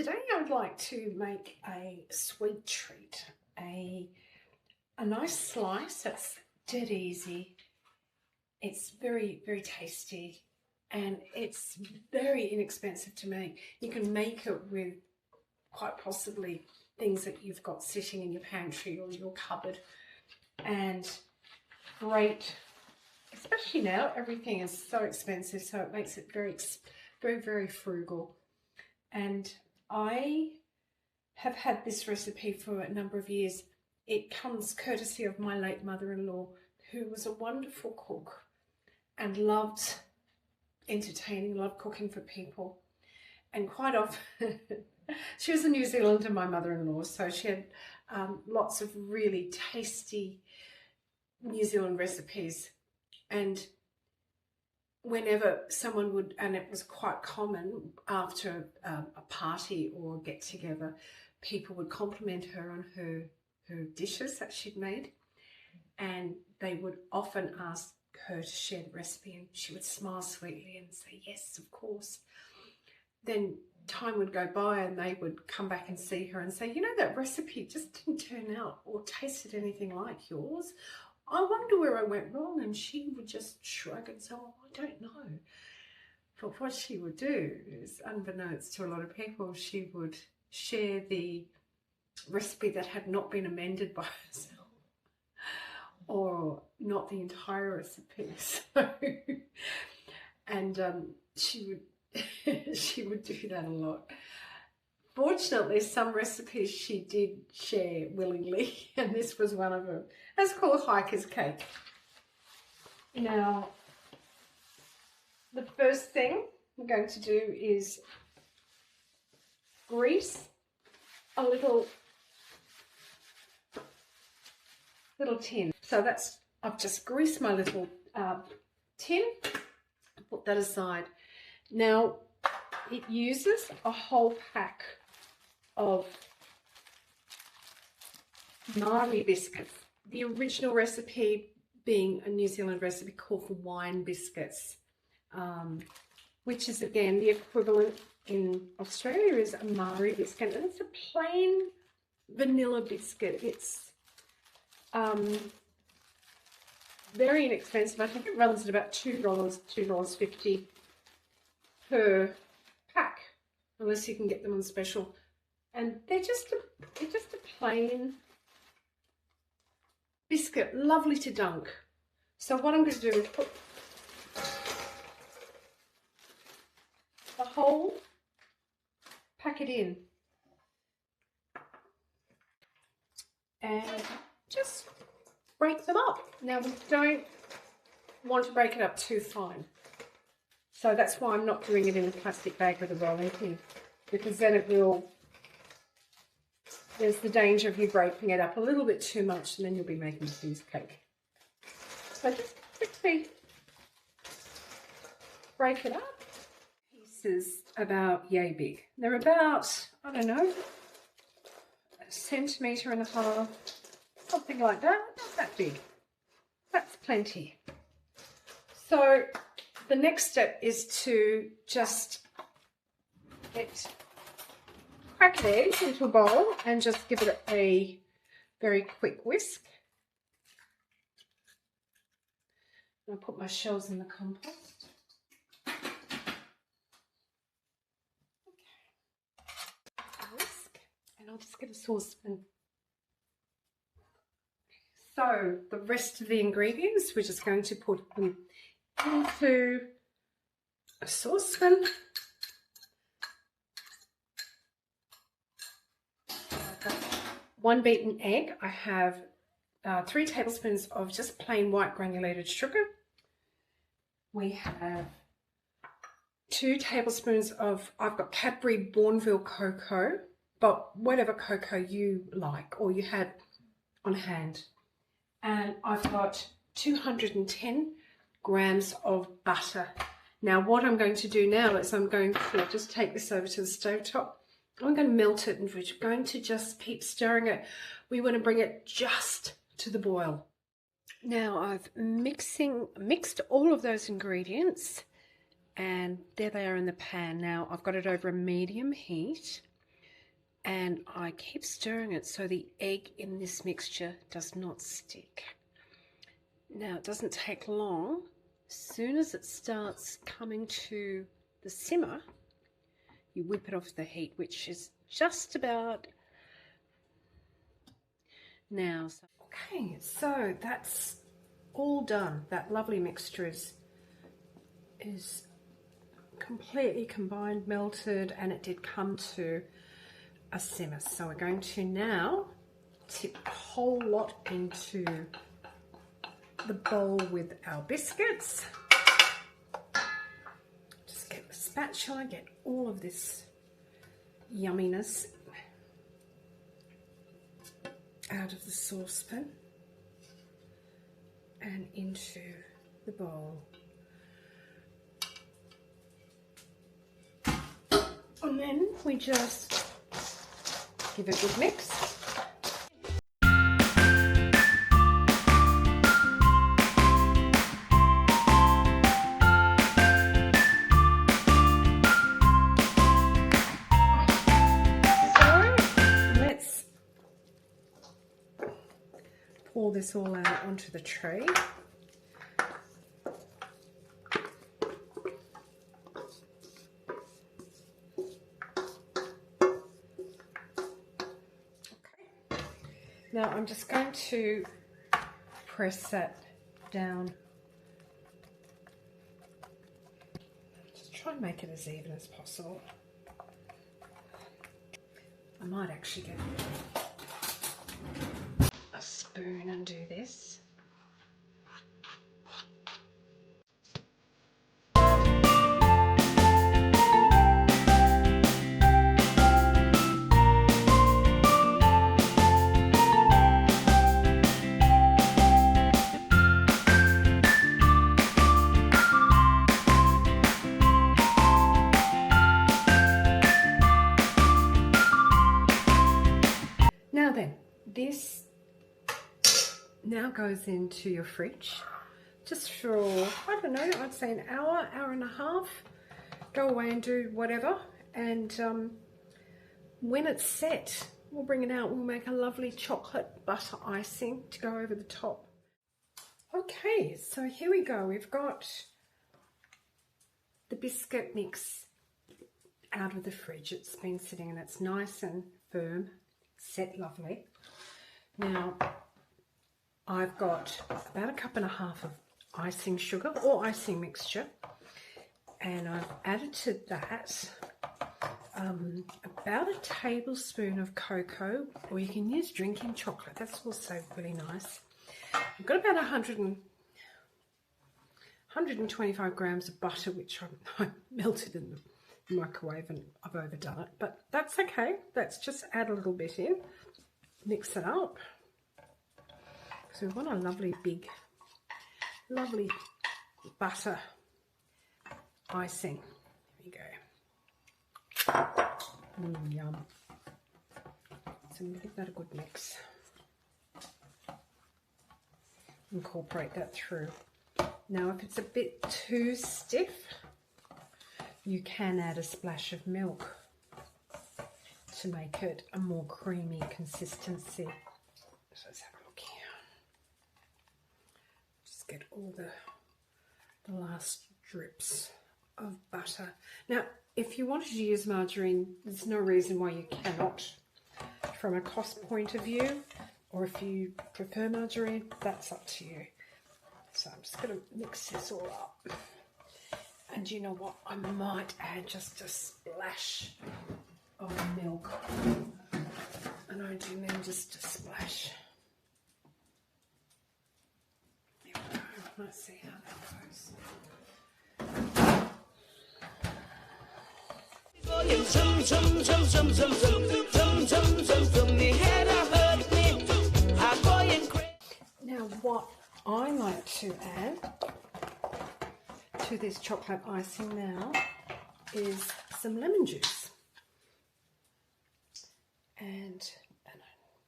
Today I'd like to make a sweet treat, a nice slice that's dead easy. It's very, very tasty and it's very inexpensive to make. You can make it with quite possibly things that you've got sitting in your pantry or your cupboard, and great, especially now everything is so expensive, so it makes it very, very frugal. And I have had this recipe for a number of years. It comes courtesy of my late mother-in-law, who was a wonderful cook and loved entertaining, loved cooking for people. And quite often, she was a New Zealander, my mother-in-law, so she had lots of really tasty New Zealand recipes. And whenever someone would, and it was quite common after a party or get together, people would compliment her on her dishes that she'd made, and they would often ask her to share the recipe, and she would smile sweetly and say, yes, of course. Then time would go by and they would come back and see her and say, you know, that recipe just didn't turn out or tasted anything like yours. I wonder where I went wrong. And she would just shrug and say, oh, I don't know. But what she would do is, unbeknownst to a lot of people, she would share the recipe that had not been amended by herself, or not the entire recipe. So, and she would do that a lot. Fortunately, some recipes she did share willingly, and this was one of them. It's called hiker's cake. Now, the first thing I'm going to do is grease a little tin. So that's, I've just greased my little tin. Put that aside. Now, it uses a whole pack of Maori biscuits. The original recipe being a New Zealand recipe called for wine biscuits, which is again the equivalent in Australia is a Maori biscuit, and it's a plain vanilla biscuit. It's very inexpensive. I think it runs at about $2, $2.50 per pack, unless you can get them on special. And they're just a plain biscuit, lovely to dunk. So what I'm going to do is put the whole packet in and just break them up. Now, we don't want to break it up too fine, so that's why I'm not doing it in a plastic bag with a rolling pin, because then it will, there's the danger of you breaking it up a little bit too much, and then you'll be making a cheesecake. So just quickly break it up. Pieces about yay big. They're about, I don't know, 1.5 centimeters, something like that. Not that big. That's plenty. So the next step is to just crack an egg into a bowl and just give it a very quick whisk. I'll put my shells in the compost. Whisk, and I'll just get a saucepan. So the rest of the ingredients, we're just going to put them into a saucepan. One beaten egg. I have 3 tablespoons of just plain white granulated sugar. We have 2 tablespoons of, I've got Cadbury Bourneville cocoa, but whatever cocoa you like or you had on hand. And I've got 210 grams of butter. Now, what I'm going to do now is I'm going to just take this over to the stovetop. I'm going to melt it, and we're going to just keep stirring it. We want to bring it just to the boil. Now I've mixed all of those ingredients, and there they are in the pan. Now I've got it over a medium heat, and I keep stirring it so the egg in this mixture does not stick. Now it doesn't take long. As soon as it starts coming to the simmer, you whip it off the heat, which is just about now. Okay, so that's all done. That lovely mixture is completely combined, melted, and it did come to a simmer. So we're going to now tip a whole lot into the bowl with our biscuits. Just get the spatula, get all of this yumminess out of the saucepan and into the bowl. And then we just give it a good mix. Pour this all out onto the tray. Okay. Now I'm just going to press that down. Just try and make it as even as possible. I might actually get a spoon and do this. Now then, this now goes into your fridge just for, I don't know, I'd say an hour, hour and a half. Go away and do whatever, and when it's set, we'll bring it out. We'll make a lovely chocolate butter icing to go over the top. Okay, so here we go. We've got the biscuit mix out of the fridge. It's been sitting and it's nice and firm, set lovely. Now I've got about a cup and a half of icing sugar or icing mixture, and I've added to that about a tablespoon of cocoa, or you can use drinking chocolate. That's also really nice. I've got about 125 grams of butter, which I melted in the microwave, and I've overdone it, but that's okay. Let's just add a little bit in, mix it up. So we want a lovely big, lovely butter icing. Here we go. Yum. So give that a good mix. Incorporate that through. Now if it's a bit too stiff, you can add a splash of milk to make it a more creamy consistency. So let's have a look here. Just get all the last drips of butter. Now, if you wanted to use margarine, there's no reason why you cannot from a cost point of view, or if you prefer margarine, that's up to you. So I'm just going to mix this all up. And you know what? I might add just a splash of milk. And I do mean just a splash. Here we go. Let's see how that goes. Now what I like to add to this chocolate icing now is some lemon juice, and I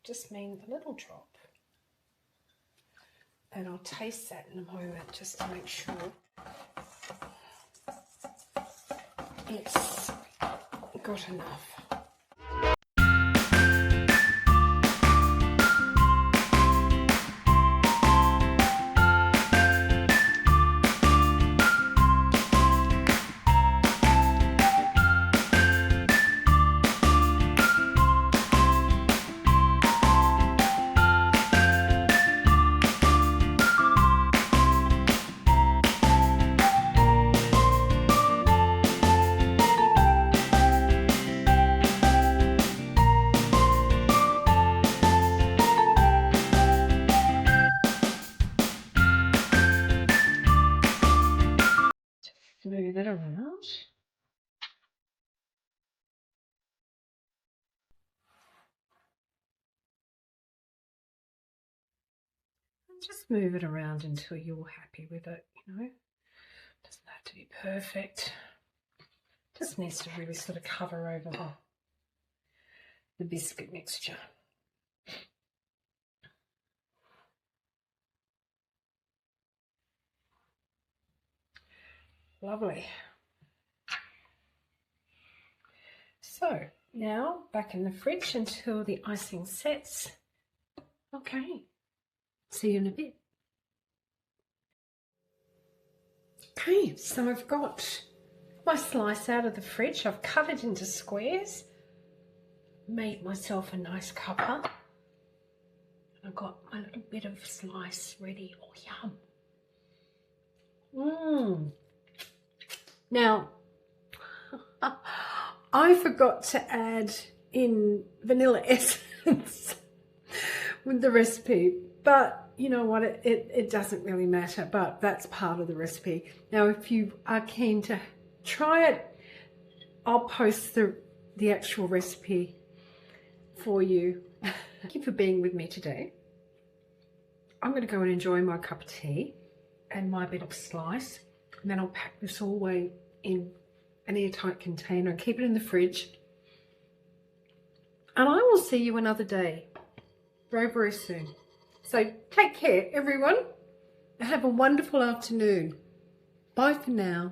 just mean a little drop, and I'll taste that in a moment just to make sure it's got enough. Just move it around until you're happy with it, you know. Doesn't have to be perfect. Just needs to really sort of cover over the biscuit mixture. Lovely. So now back in the fridge until the icing sets. Okay, see you in a bit. Okay, so I've got my slice out of the fridge. I've cut it into squares, made myself a nice cuppa. I've got my little bit of slice ready. Oh, yum. Now, I forgot to add in vanilla essence with the recipe, but you know what, it doesn't really matter, but that's part of the recipe. Now, if you are keen to try it, I'll post the actual recipe for you. Thank you for being with me today. I'm going to go and enjoy my cup of tea and my bit of slice, and then I'll pack this all away in an airtight container and keep it in the fridge. And I will see you another day, very, very soon. So take care, everyone, and have a wonderful afternoon. Bye for now.